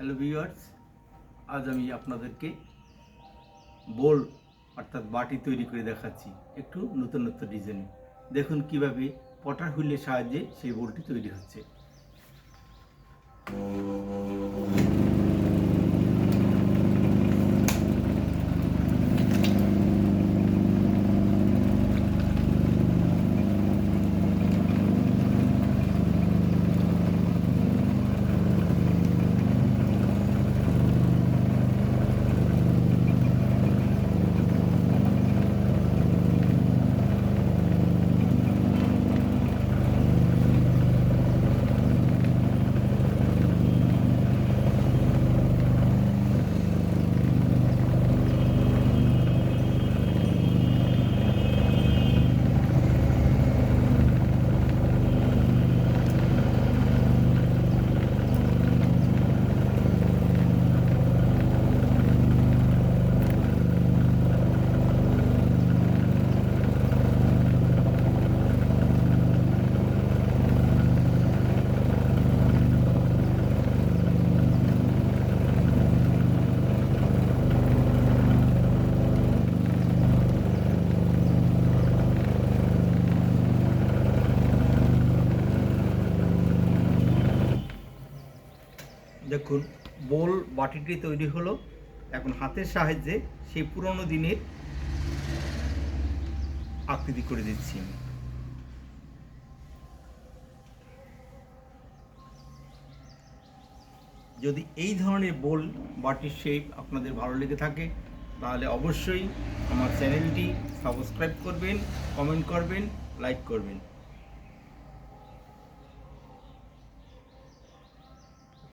Hello viewers, আজ আমি আপনাদেরকে বোল অর্থাৎ বাটি তৈরি করে দেখাচ্ছি একটু নতুন ডিজাইনে। দেখুন কিভাবে পটার হুইলের সাহায্যে সেই বোলটি তৈরি হচ্ছে। দেখুন বোল বাটিটি তৈরি হলো। এখন হাতের সাহায্যে সেই পুরনো দিনের আকৃতি করে দিচ্ছি আমি। যদি এই ধরনের বোল বাটির শেপ আপনাদের ভালো লেগে থাকে তাহলে অবশ্যই আমার চ্যানেলটি সাবস্ক্রাইব করবেন, কমেন্ট করবেন, লাইক করবেন।